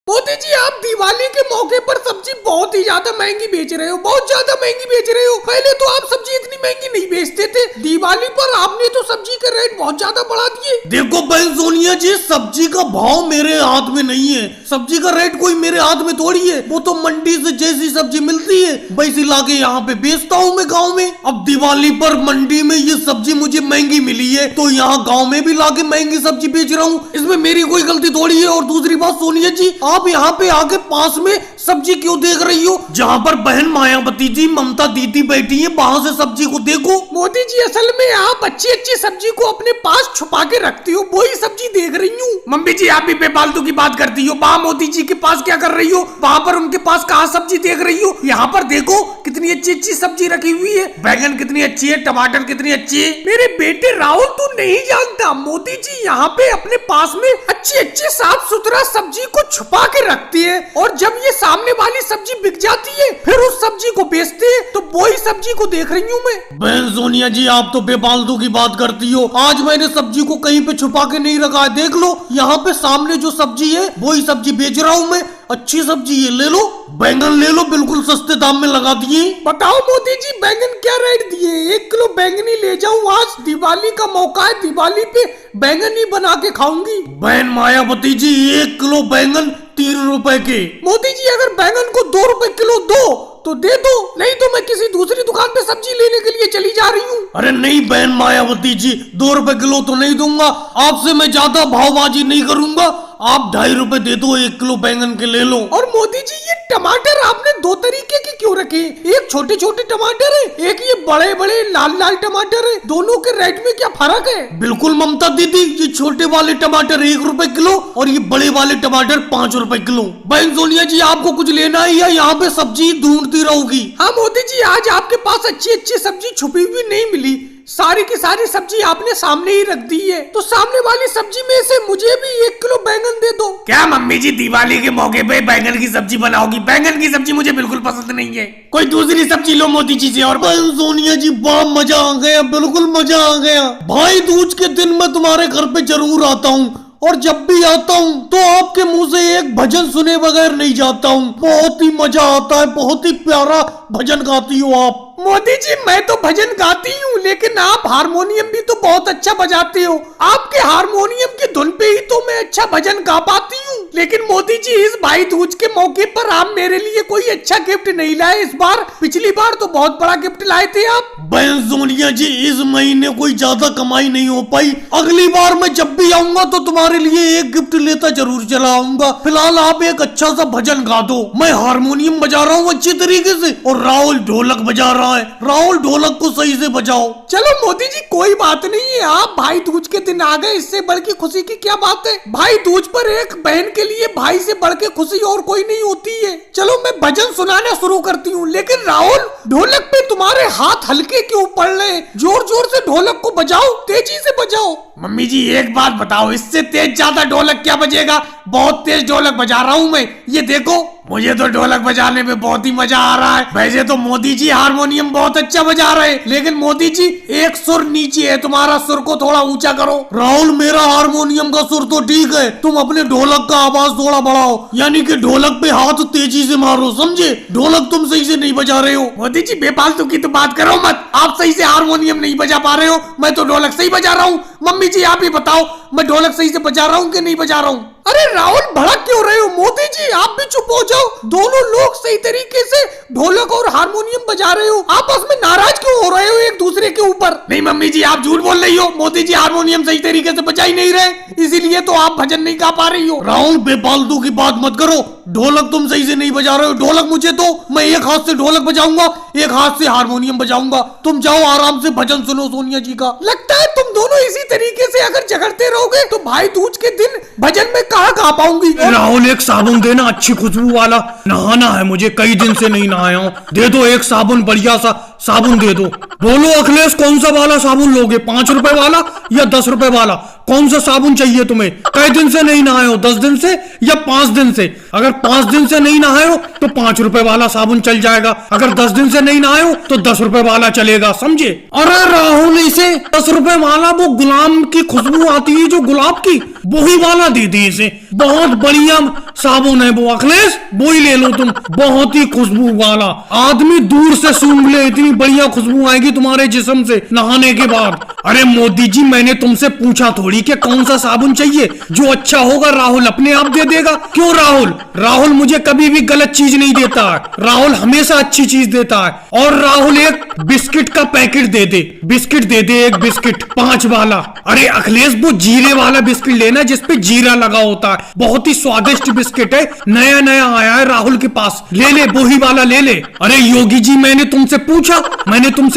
मोदी जी आप दिवाली के मौके पर सब्जी बहुत ही ज्यादा महंगी बेच रहे हो, बहुत ज्यादा महंगी बेच रहे हो। पहले तो आप सब्जी इतनी महंगी नहीं बेचते थे, दिवाली पर आपने तो सब्जी के रेट बहुत ज्यादा बढ़ा दिए। देखो बहन सोनिया जी, सब्जी का भाव मेरे हाथ में नहीं है, सब्जी का रेट कोई मेरे हाथ में थोड़ी है। वो तो मंडी से जैसी सब्जी मिलती है वैसी लाके यहाँ पे बेचता हूँ मैं गाँव में। अब दिवाली पर मंडी में ये सब्जी मुझे महंगी मिली है तो यहाँ गाँव में भी लाके महंगी सब्जी बेच रहा हूँ, इसमें मेरी कोई गलती थोड़ी है। और दूसरी बात सोनिया जी, आप यहाँ पे आके पास में सब्जी क्यों देख रही हो? जहाँ पर बहन मायावती जी, ममता दीदी बैठी है, वहाँ से सब्जी को देखो। मोदी जी असल में आप अच्छी अच्छी सब्जी को अपने पास छुपा के रखती हो, वही सब्जी देख रही हूँ। मम्मी जी आप भी बेफालतू की बात करती हो। वहाँ मोदी जी के पास क्या कर रही हो? वहाँ पर उनके पास कहाँ सब्जी देख रही हो? यहाँ पर देखो कितनी अच्छी अच्छी सब्जी रखी हुई है, बैगन कितनी अच्छी है, टमाटर कितनी अच्छी है। मेरे बेटे राहुल तू नहीं जानता, मोदी जी यहाँ पे अपने पास में अच्छी अच्छी साफ सुथरा सब्जी को छुपा के रखती है और जब ये सामने वाली सब्जी बिक जाती है फिर उस सब्जी को बेचते हैं। तो वही सब्जी को देख रही हूँ मैं। बहन सोनिया जी आप तो बेफालतू की बात करती हो। आज मैंने सब्जी को कहीं पे छुपा के नहीं रखा है, देख लो यहाँ पे सामने जो सब्जी है वही सब्जी बेच रहा हूँ मैं। अच्छी सब्जी है, ले लो, बैंगन ले लो, बिल्कुल सस्ते दाम में लगा दिए। बताओ मोदी जी बैंगन क्या रेट दिए? 1 किलो बैंगन ही ले जाऊं, आज दिवाली का मौका है, दिवाली पे बैंगन ही बना के खाऊंगी। बहन मायावती जी 1 किलो बैंगन 3 रुपए के। मोदी जी अगर बैंगन को 2 रुपए किलो दो तो दे दो, नहीं तो मैं किसी दूसरी दुकान पे सब्जी लेने के लिए चली जा रही हूँ। अरे नहीं बहन मायावती जी, 2 रुपए किलो तो नहीं दूंगा, आपसे मैं ज्यादा भावबाजी नहीं करूंगा। आप 2.5 रुपए दे दो, 1 किलो बैंगन के ले लो। और मोदी जी ये टमाटर आपने 2 तरीके के क्यों रखे? एक छोटे छोटे टमाटर है, एक ये बड़े बड़े लाल लाल टमाटर है, दोनों के रेट में क्या फर्क है? बिल्कुल ममता दीदी, ये छोटे वाले टमाटर 1 रुपए किलो और ये बड़े वाले टमाटर 5 रुपए किलो। बहन सोनिया जी आपको कुछ लेना है या यहाँ पे सब्जी ढूंढती रहोगी? हाँ मोदी जी आज आपके पास अच्छी अच्छी सब्जी छुपी हुई नहीं मिली, सारी की सारी सब्जी आपने सामने ही रख दी है, तो सामने वाली सब्जी में से मुझे भी 1 किलो बैंगन दे दो। क्या मम्मी जी दिवाली के मौके पे बैंगन की सब्जी बनाओगी? बैंगन की सब्जी मुझे बिल्कुल पसंद नहीं है, कोई दूसरी सब्जी लो मोदी जी से। और बहन सोनिया जी बहुत मजा आ गया, बिल्कुल मजा आ गया। भाई दूज के दिन मैं तुम्हारे घर पे जरूर आता हूँ और जब भी आता हूँ तो आपके मुंह से एक भजन सुने बगैर नहीं जाता हूँ। बहुत ही मजा आता है, बहुत ही प्यारा भजन गाती हो आप। मोदी जी मैं तो भजन गाती हूँ लेकिन आप हारमोनियम भी तो बहुत अच्छा बजाते हो, आपके हारमोनियम की धुन पे ही तो मैं अच्छा भजन गा पाती हूँ। लेकिन मोदी जी इस भाई दूज के मौके पर आप मेरे लिए कोई अच्छा गिफ्ट नहीं लाए इस बार, पिछली बार तो बहुत बड़ा गिफ्ट लाए थे आप। बहन सोनिया जी इस महीने कोई ज्यादा कमाई नहीं हो पाई, अगली बार मैं जब भी आऊंगा तो तुम्हारे लिए एक गिफ्ट लेता जरूर चला आऊंगा। फिलहाल आप एक अच्छा सा भजन गा दो। मैं हारमोनियम बजा रहा हूँ अच्छी तरीके से और राहुल ढोलक बजा रहा है, राहुल ढोलक को सही से बजाओ। चलो मोदी जी कोई बात नहीं है, आप भाई दूज के दिन आ गए, इससे बढ़ के खुशी की क्या बात है? भाई दूज पर एक बहन के लिए भाई से बढ़ के खुशी और कोई नहीं होती है। चलो मैं भजन सुनाना शुरू करती हूँ, लेकिन राहुल ढोलक पे तुम्हारे हाथ हल्के क्यों पड़ रहे? जोर जोर से ढोलक को बजाओ, तेजी से बजाओ। मम्मी जी एक बात बताओ, इससे तेज ज्यादा ढोलक क्या बजेगा? बहुत तेज ढोलक बजा रहा हूँ मैं, ये देखो। मुझे तो ढोलक बजाने में बहुत ही मजा आ रहा है। वैसे तो मोदी जी हारमोनियम बहुत अच्छा बजा रहे हैं, लेकिन मोदी जी एक सुर नीचे है, तुम्हारा सुर को थोड़ा ऊंचा करो। राहुल मेरा हारमोनियम का सुर तो ठीक है, तुम अपने ढोलक का आवाज थोड़ा बढ़ाओ, यानी कि ढोलक पे हाथ तेजी से मारो, समझे? ढोलक तुम सही से नहीं बजा रहे हो। मोदी जी बेफालतू की तो बात करो मत, आप सही से हारमोनियम नहीं बजा पा रहे हो, मैं तो ढोलक सही बजा रहा हूँ। मम्मी जी आप ही बताओ मैं ढोलक सही से बजा रहा हूँ कि नहीं बजा रहा हूँ? अरे राहुल भड़क क्यों रहे हो? मोदी जी आप भी चुप हो जाओ, दोनों लोग सही तरीके से ढोलक और हारमोनियम बजा रहे हो, आपस में नाराज क्यों हो रहे हो एक दूसरे के ऊपर? नहीं मम्मी जी आप झूठ बोल रही हो, मोदी जी हारमोनियम सही तरीके से बजा ही नहीं रहे, इसीलिए तो आप भजन नहीं गा पा रही हो। राहुल बेफालतू की बात मत करो, ढोलक तुम सही से नहीं बजा रहे हो। ढोलक मुझे तो, मैं एक हाथ से ढोलक बजाऊंगा, एक हाथ से हारमोनियम बजाऊंगा। तुम जाओ आराम से भजन सुनो सोनिया जी का। लगता है तुम दोनों इसी तरीके से अगर झगड़ते रहोगे तो भाई दूज के दिन भजन में कहाँ गा पाऊंगी। राहुल एक साबुन देना, अच्छी खुशबू वाला, नहाना है मुझे, कई दिन से नहीं नहाया हूँ। दे दो एक साबुन, बढ़िया सा साबुन दे दो। बोलो अखिलेश कौन सा वाला साबुन लोगे, 5 रुपए वाला या 10 रुपए वाला? कौन सा साबुन चाहिए तुम्हें? कई दिन से नहीं नहाए हो, 10 दिन से या 5 दिन से? अगर 5 दिन से नहीं नहाए हो तो 5 रुपए वाला साबुन चल जाएगा, अगर 10 दिन से नहीं नहाए हो तो 10 रुपए वाला चलेगा, समझे? अरे राहुल इसे 10 रुपए वाला वो गुलाब की खुशबू आती है जो गुलाब की, वही वाला दे दी इसे, बहुत बढ़िया साबुन है वो अखिलेश, वो ही ले लो तुम, बहुत ही खुशबू वाला। आदमी दूर से सूंघ ले, इतनी बढ़िया खुशबू आएगी तुम्हारे जिस्म से नहाने के बाद। अरे मोदी जी, मैंने तुमसे पूछा थोड़ी कि कौन सा साबुन चाहिए, जो अच्छा होगा राहुल अपने आप दे देगा। क्यों राहुल? राहुल मुझे कभी भी गलत चीज नहीं देता है, राहुल हमेशा अच्छी चीज देता है। और राहुल एक बिस्किट का पैकेट दे दे, बिस्किट दे दे, एक बिस्किट 5 वाला। अरे अखिलेश, वो जीरे वाला बिस्किट लेना जिसपे जीरा लगा होता है, बहुत ही स्वादिष्ट बिस्किट है, नया नया आया है राहुल के पास, ले ले वो ही वाला ले ले। अरे योगी जी, मैंने तुमसे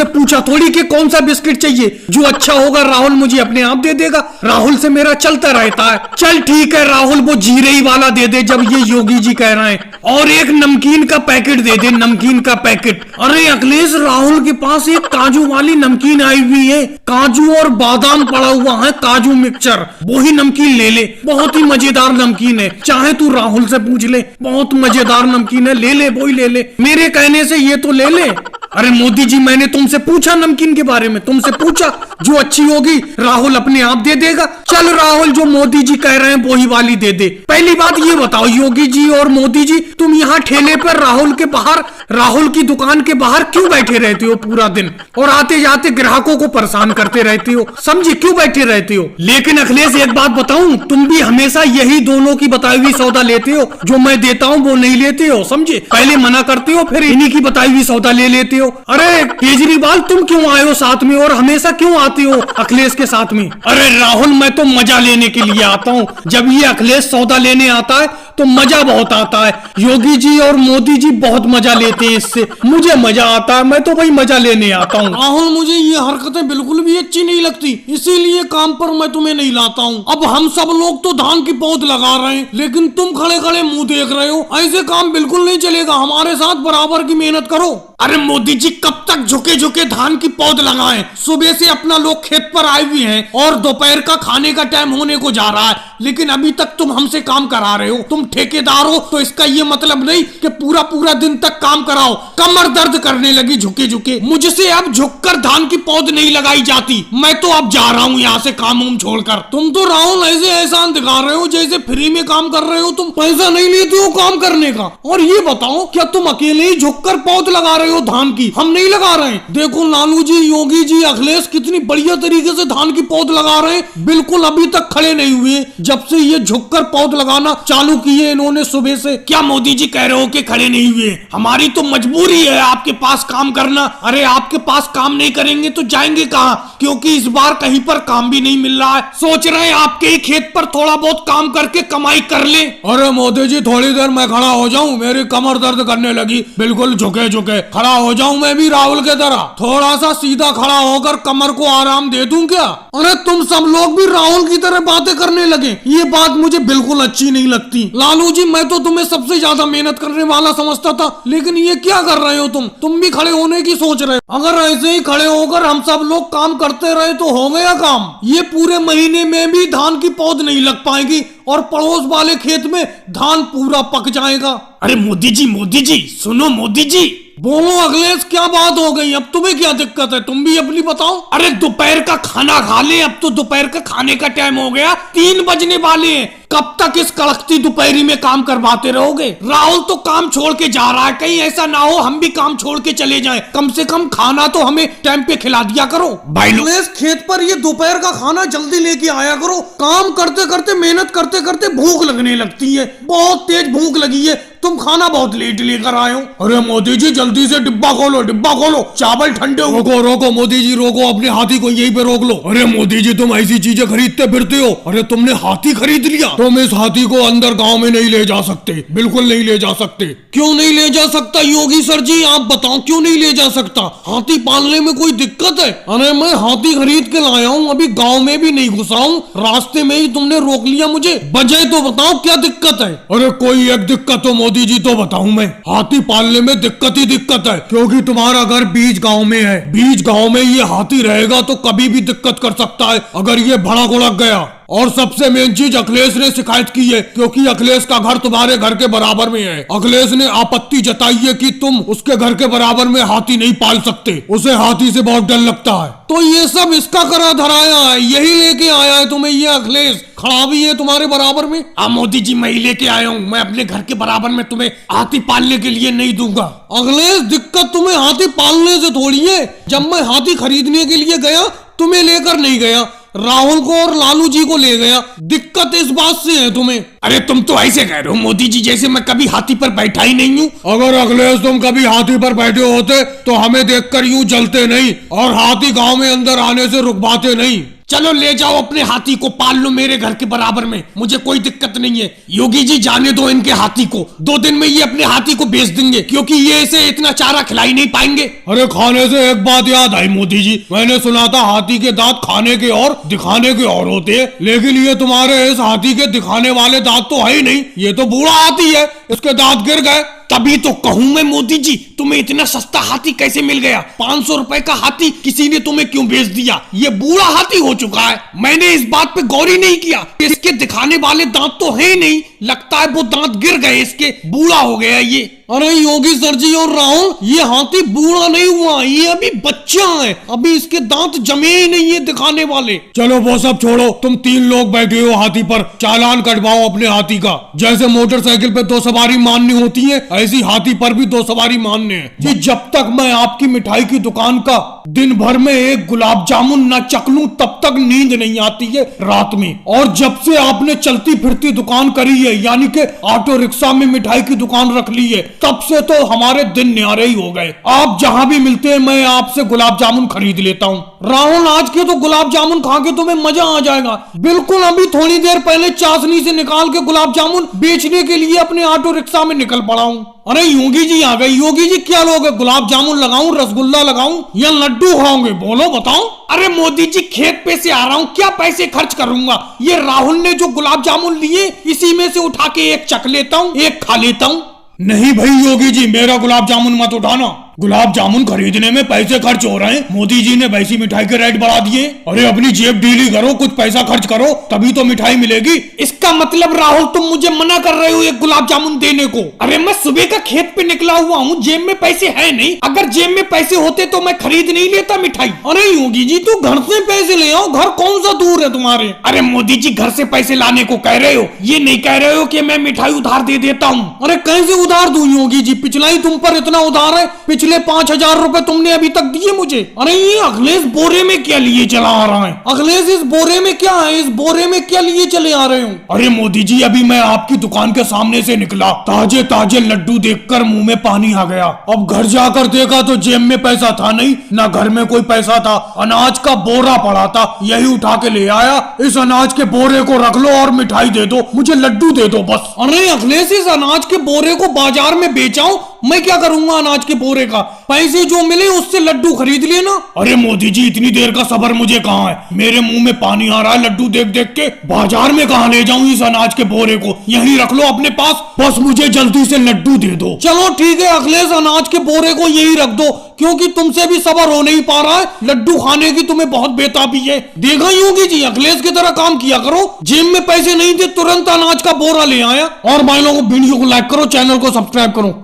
पूछा थोड़ी कि कौन सा बिस्किट चाहिए, जो अच्छा होगा राहुल मुझे अपने आप दे देगा, राहुल से मेरा चलता रहता है। चल ठीक है राहुल, वो जीरे ही वाला दे दे जब ये योगी जी कह रहे हैं, और एक नमकीन का पैकेट दे दे, नमकीन का पैकेट। अरे अखिलेश, राहुल के पास एक काजू वाली नमकीन आई हुई है, काजू और बादाम पड़ा हुआ है, काजू मिक्सचर, वो ही नमकीन ले ले, बहुत ही मजेदार नमकीन है, चाहे तू राहुल से पूछ ले, बहुत मजेदार नमकीन है, ले ले वो ही ले ले, मेरे कहने से ये तो ले ले। अरे मोदी जी, मैंने तुमसे पूछा नमकीन के बारे में, तुमसे पूछा, जो अच्छी होगी राहुल अपने आप दे देगा। चल राहुल, जो मोदी जी कह रहे हैं वो ही वाली दे दे। पहली बात ये बताओ योगी जी और मोदी जी, तुम यहाँ ठेले पर राहुल के बाहर, राहुल की दुकान के बाहर क्यों बैठे रहते हो पूरा दिन, और आते जाते ग्राहकों को परेशान करते रहते हो, समझे क्यों बैठे रहते हो? लेकिन अखिलेश एक बात बताऊं, तुम भी हमेशा यही दोनों की बताई हुई सौदा लेते हो, जो मैं देता हूँ वो नहीं लेते हो, समझे? पहले मना करते हो, फिर इन्हीं की बताई हुई सौदा ले लेते हो। अरे केजरीवाल, तुम क्यों आए हो साथ में, और हमेशा क्यों आते हो अखिलेश के साथ में? अरे राहुल, मैं तो मजा लेने के लिए आता हूँ, जब ये अखिलेश सौदा लेने आता है तो मजा बहुत आता है। योगी जी और मोदी जी बहुत मजा लेते हैं इससे, मुझे मजा आता है, मैं तो भाई मजा लेने आता हूँ। राहुल, मुझे ये हरकतें बिल्कुल भी अच्छी नहीं लगती, इसीलिए काम पर मैं तुम्हें नहीं लाता हूँ। अब हम सब लोग तो धान की पौध लगा रहे हैं, लेकिन तुम खड़े खड़े मुंह देख रहे हो, ऐसे काम बिल्कुल नहीं चलेगा, हमारे साथ बराबर की मेहनत करो। अरे मोदी जी, कब तक झुके झुके धान की पौध लगाएं? सुबह से अपना लोग खेत पर आए हुए हैं और दोपहर का खाने का टाइम होने को जा रहा है, लेकिन अभी तक तुम हमसे काम करा रहे हो। तुम ठेकेदार हो तो इसका ये मतलब नहीं कि पूरा पूरा दिन तक काम कराओ। कमर दर्द करने लगी झुके झुके, मुझसे अब झुककर धान की पौध नहीं लगाई जाती। मैं तो अब जा रहा हूँ यहाँ से काम उम छोड़कर। तुम तो राहुल ऐसे एहसान दिखा रहे हो जैसे फ्री में काम कर रहे हो, तुम पैसा नहीं लेते हो काम करने का। और ये बताओ, क्या तुम अकेले ही झुककर पौध लगा रहे हो धान की? हम नहीं लगा रहे हैं। देखो लालू जी, योगी जी, अखिलेश कितनी बढ़िया तरीके से धान की पौध लगा रहे हैं, बिल्कुल अभी तक खड़े नहीं हुए, जब से ये झुककर पौध लगाना चालू किए इन्होंने सुबह से। क्या मोदी जी कह रहे हो कि खड़े नहीं हुए? हमारी तो मजबूरी है आपके पास काम करना। अरे आपके पास काम नहीं करेंगे तो जाएंगे कहाँ? क्योंकि इस बार कहीं पर काम भी नहीं मिल रहा है। सोच रहे हैं आपके ही खेत पर थोड़ा बहुत काम करके कमाई कर ले। अरे मोदी जी, थोड़ी देर मैं खड़ा हो जाऊं, मेरी कमर दर्द करने लगी, बिल्कुल झुके झुके खड़ा हो जाऊं मैं भी राहुल के तरह, थोड़ा सा सीधा खड़ा होकर कमर को आराम दे दूं क्या? अरे तुम सब लोग भी राहुल की तरह बातें करने लगे, ये बात मुझे बिल्कुल अच्छी नहीं लगती। लालू जी, मैं तो तुम्हें सबसे ज्यादा मेहनत करने वाला समझता था, लेकिन ये क्या कर रहे हो तुम भी खड़े होने की सोच रहे हो। अगर ऐसे ही खड़े होकर हम सब लोग काम करते रहे तो हो गया काम। ये पूरे महीने में भी धान की पौध नहीं लग पाएगी और पड़ोस वाले खेत में धान पूरा पक जाएगा। अरे मोदी जी सुनो मोदी जी। बोलो अखिलेश, क्या बात हो गई? अब तुम्हें क्या दिक्कत है, तुम भी अपनी बताओ। अरे दोपहर का खाना खा ले, अब तो दोपहर का खाने का टाइम हो गया, 3 बजने वाले हैं। कब तक इस कड़कती दोपहरी में काम करवाते रहोगे? राहुल तो काम छोड़ के जा रहा है, कहीं ऐसा ना हो हम भी काम छोड़ के चले जाएं। कम से कम खाना तो हमें टाइम पे खिला दिया करो। भाई अखिलेश, खेत पर ये दोपहर का खाना जल्दी लेके आया करो। काम करते करते, मेहनत करते करते भूख लगने लगती है, बहुत तेज भूख लगी है, तुम खाना बहुत लेट लेकर आए हो। अरे मोदी जी, जल्दी से डिब्बा खोलो, चावल ठंडे। रोको मोदी जी, रोको, अपने हाथी को यहीं पे रोक लो। अरे मोदी जी, तुम ऐसी चीजें खरीदते फिरते हो। अरे तुमने हाथी खरीद लिया, तुम इस हाथी को अंदर गांव में नहीं ले जा सकते, बिल्कुल नहीं ले जा सकते। क्यों नहीं ले जा सकता योगी सर जी, आप बताओ क्यों नहीं ले जा सकता? हाथी पालने में कोई दिक्कत है? अरे मैं हाथी खरीद के लाया हूँ, अभी गाँव में भी नहीं घुसा हूँ, रास्ते में ही तुमने रोक लिया मुझे। वजह तो बताओ क्या दिक्कत है? अरे कोई एक दिक्कत हो मोदी जी तो बताऊं मैं। हाथी पालने में दिक्कत ही दिक्कत है, क्योंकि तुम्हारा घर बीच गांव में है। बीच गांव में ये हाथी रहेगा तो कभी भी दिक्कत कर सकता है अगर ये भड़क उड़क गया। और सबसे मेन चीज अखिलेश ने शिकायत की है, क्योंकि अखिलेश का घर तुम्हारे घर के बराबर में है। अखिलेश ने आपत्ति जताई है कि तुम उसके घर के बराबर में हाथी नहीं पाल सकते, उसे हाथी से बहुत डर लगता है। तो ये सब इसका करा धराया है, यही लेके आया है तुम्हें ये अखिलेश, खड़ा भी है तुम्हारे बराबर में। मोदी जी मैं ही लेके आया हूँ, मैं अपने घर के बराबर में तुम्हें हाथी पालने के लिए नहीं दूंगा। अखिलेश दिक्कत तुम्हें हाथी पालने से थोड़ी है, जब मैं हाथी खरीदने के लिए गया तुम्हें लेकर नहीं गया, राहुल को और लालू जी को ले गया। दिक्कत इस बात से है तुम्हें। अरे तुम तो ऐसे कह रहे हो मोदी जी जैसे मैं कभी हाथी पर बैठा ही नहीं हूँ। अगर अखिलेश तुम कभी हाथी पर बैठे होते तो हमें देखकर यूं जलते नहीं और हाथी गांव में अंदर आने से रुकवाते नहीं। चलो ले जाओ अपने हाथी को, पाल लो मेरे घर के बराबर में, मुझे कोई दिक्कत नहीं है। योगी जी जाने दो इनके हाथी को, 2 दिन में ये अपने हाथी को बेच देंगे, क्योंकि ये इसे इतना चारा खिला ही नहीं पाएंगे। अरे खाने से एक बात याद आई मोदी जी, मैंने सुना था हाथी के दांत खाने के और दिखाने के और होते हैं, लेकिन ये तुम्हारे इस हाथी के दिखाने वाले दांत तो है ही नहीं, ये तो बूढ़ा हाथी है, इसके दांत गिर गए। तभी तो कहूं मैं मोदी जी, तुम्हें इतना सस्ता हाथी कैसे मिल गया? 500 रुपए का हाथी किसी ने तुम्हें क्यों बेच दिया? ये बूढ़ा हाथी हो चुका है। मैंने इस बात पे गौर ही नहीं किया, इसके दिखाने वाले दांत तो है ही नहीं, लगता है वो दांत गिर गए इसके, बूढ़ा हो गया ये। अरे योगी सर जी और राहुल, ये हाथी बूढ़ा नहीं हुआ, ये अभी बच्चा है, अभी इसके दांत जमे ही नहीं है दिखाने वाले। चलो वो सब छोड़ो, तुम 3 लोग बैठे हो हाथी पर, चालान कटवाओ अपने हाथी का। जैसे मोटरसाइकिल पे 2 सवारी माननी होती है, ऐसी हाथी पर भी 2 सवारी मानने हैं। जी जब तक मैं आपकी मिठाई की दुकान का दिन भर में एक गुलाब जामुन न चख लूं तब तक नींद नहीं आती है रात में। और जब से आपने चलती फिरती दुकान करी है, यानी कि ऑटो रिक्शा में मिठाई की दुकान रख ली है, तब से तो हमारे दिन न्यारे ही हो गए। आप जहां भी मिलते हैं मैं आपसे गुलाब जामुन खरीद लेता हूं। राहुल आज के तो गुलाब जामुन खा के तुम्हें मजा आ जाएगा। बिल्कुल अभी थोड़ी देर पहले चाशनी से निकाल के गुलाब जामुन बेचने के लिए अपने ऑटो रिक्शा में निकल पड़ा हूँ। अरे योगी जी आ गए। योगी जी क्या लोगे, गुलाब जामुन लगाऊं, रसगुल्ला लगाऊं या लड्डू खाओगे, बोलो बताओ। अरे मोदी जी खेत पे से आ रहा हूँ, क्या पैसे खर्च करूंगा? ये राहुल ने जो गुलाब जामुन लिए इसी में से उठा के एक चख लेता हूँ, एक खा लेता हूँ। नहीं भाई योगी जी, मेरा गुलाब जामुन मत उठाना, गुलाब जामुन खरीदने में पैसे खर्च हो रहे हैं, मोदी जी ने वैसी मिठाई के रेट बढ़ा दिए। अरे अपनी जेब ढीली करो, कुछ पैसा खर्च करो, तभी तो मिठाई मिलेगी। इसका मतलब राहुल तुम मुझे मना कर रहे हो एक गुलाब जामुन देने को? अरे मैं सुबह का खेत पे निकला हुआ हूँ, जेब में पैसे है नहीं, अगर जेब में पैसे होते तो मैं खरीद नहीं लेता मिठाई। अरे योगी जी तू घर से पैसे ले आओ, घर कौन सा दूर है तुम्हारे? अरे मोदी जी घर से पैसे लाने को कह रहे हो, ये नहीं कह रहे हो कि मैं मिठाई उधार दे देता हूँ। अरे कैसे उधार दूं योगी जी, पिछला ही तुम पर इतना उधार है, पिछले 5000 रुपए तुमने अभी तक दिए मुझे। अरे ये अखिलेश बोरे में क्या लिए चला आ रहा है? अखिलेश इस बोरे में क्या है, इस बोरे में क्या लिए चले आ रहे हो? अरे मोदी जी अभी मैं आपकी दुकान के सामने से निकला, ताजे ताजे लड्डू देखकर मुंह में पानी आ गया। अब घर जाकर देखा तो जेब में पैसा था नहीं, ना घर में कोई पैसा था, अनाज का बोरा पड़ा था, यही उठा के ले आया। इस अनाज के बोरे को रख लो और मिठाई दे दो, मुझे लड्डू दे दो बस। अरे अखिलेश इस अनाज के बोरे को बाजार में बेचाओ, मैं क्या करूंगा अनाज के बोरे का? पैसे जो मिले उससे लड्डू खरीद लेना। अरे मोदी जी इतनी देर का सब्र मुझे कहाँ है, मेरे मुंह में पानी आ रहा है लड्डू देख देख के। बाजार में कहाँ ले जाऊं इस अनाज के बोरे को, यहीं रख लो अपने पास, बस मुझे जल्दी से लड्डू दे दो। चलो ठीक है अखिलेश, अनाज के बोरे को यही रख दो, क्योंकि तुमसे भी सब्र हो नहीं पा रहा है, लड्डू खाने की तुम्हें बहुत बेताबी है। देखा योगी जी, अखिलेश की तरह काम किया करो, जेब में पैसे नहीं थे तुरंत अनाज का बोरा ले आया। और भाई लोगों वीडियो को लाइक करो, चैनल को सब्सक्राइब करो।